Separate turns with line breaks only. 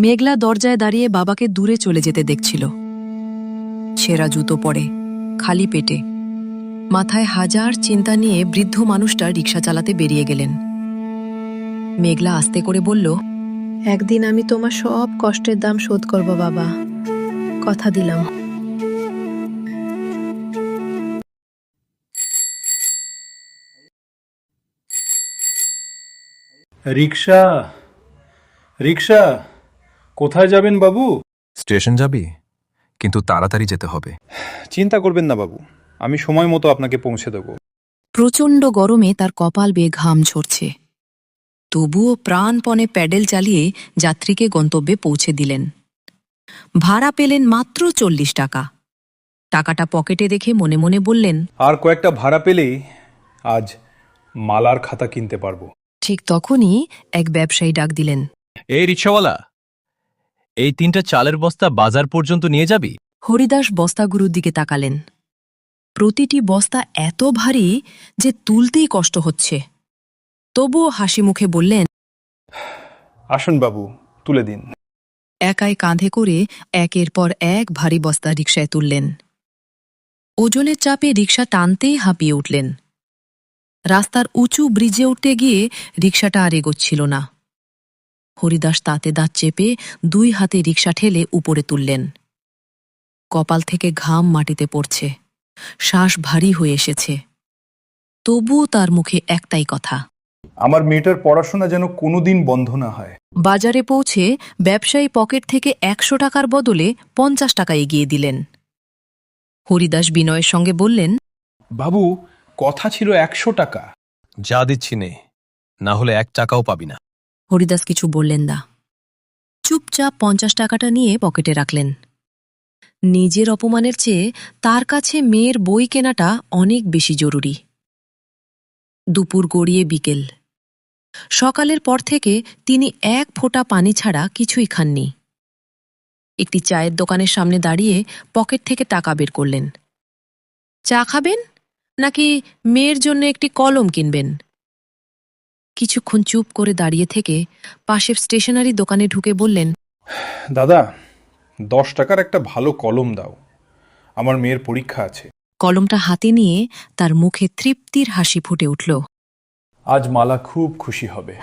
মেঘলা দরজায় দাঁড়িয়ে বাবাকে দূরে চলে যেতে দেখছিল। ছেঁড়া জুতো পরে, খালি পেটে, মাথায় হাজার চিন্তা নিয়ে বৃদ্ধ মানুষটা রিকশা চালাতে বেরিয়ে গেলেন। মেঘলা আস্তে করে বলল,
একদিন আমি তোমার সব কষ্টের দাম শোধ করব বাবা, কথা দিলাম।
রিকশা, রিকশা, কোথায় যাবেন বাবু?
স্টেশন যাবি, কিন্তু তাড়াতাড়ি যেতে হবে।
চিন্তা করবেন না বাবু, আমি সময় মতো আপনাকে পৌঁছে দেব।
প্রচণ্ড গরমে তার কপাল বেয়ে ঘাম ঝরছে। তবুও প্রাণপণে প্যাডেল চালিয়ে যাত্রীকে গন্তব্যে পৌঁছে দিলেন। ভাড়া পেলেন মাত্র 40 টাকা। টাকাটা পকেটে রেখে মনে মনে বললেন,
আর কয়েকটা ভাড়া পেলেই আজ মালার খাতা কিনতে পারবো।
ঠিক তখনই এক ব্যবসায়ী ডাক দিলেন।
এই রিকশাওয়ালা, এই 3টা চালের বস্তা বাজার পর্যন্ত নিয়ে যাবি?
হরিদাস বস্তাগুলোর দিকে তাকালেন। প্রতিটি বস্তা এত ভারী যে তুলতেই কষ্ট হচ্ছে। তবুও হাসি মুখে বললেন,
আসুন বাবু, তুলে দিন।
একাই কাঁধে করে একের পর এক ভারী বস্তা রিকশায় তুললেন। ওজনের চাপে রিকশা টানতেই হাঁপিয়ে উঠলেন। রাস্তার উঁচু ব্রিজে উঠতে গিয়ে রিকশাটা আর এগোচ্ছিল না। হরিদাস তাতে দাঁত চেপে 2 হাতে রিকশা ঠেলে উপরে তুললেন। কপাল থেকে ঘাম মাটিতে পড়ছে, শ্বাস ভারী হয়ে এসেছে। তবুও তার মুখে একটাই কথা,
আমার মেয়েটার পড়াশোনা যেন কোনোদিন বন্ধ না হয়।
বাজারে পৌঁছে ব্যবসায়ী পকেট থেকে 100 টাকার বদলে 50 টাকা এগিয়ে দিলেন। হরিদাস বিনয়ের সঙ্গে বললেন,
বাবু, কথা ছিল 100 টাকা।
যা দিচ্ছি নে, না হলে 1 টাকাও পাবি না।
হরিদাস কিছু বললেন না। চুপচাপ 50 টাকাটা নিয়ে পকেটে রাখলেন। নিজের অপমানের চেয়ে তার কাছে মেয়ের বই কেনাটা অনেক বেশি জরুরি। দুপুর গড়িয়ে বিকেল। সকালের পর থেকে তিনি এক ফোঁটা পানি ছাড়া কিছুই খাননি। একটি চায়ের দোকানের সামনে দাঁড়িয়ে পকেট থেকে টাকা বের করলেন। চা খাবেন নাকি মেয়ের জন্য একটি কলম কিনবেন? কিছুক্ষণ চুপ করে দাঁড়িয়ে থেকে পাশের স্টেশনারি দোকানে ঢুকে বললেন,
দাদা, 10 টাকার একটা ভালো কলম দাও, আমার মেয়ের পরীক্ষা আছে।
কলমটা হাতে নিয়ে তার মুখে তৃপ্তির হাসি ফুটে উঠল।
আজ মালা খুব খুশি হবে।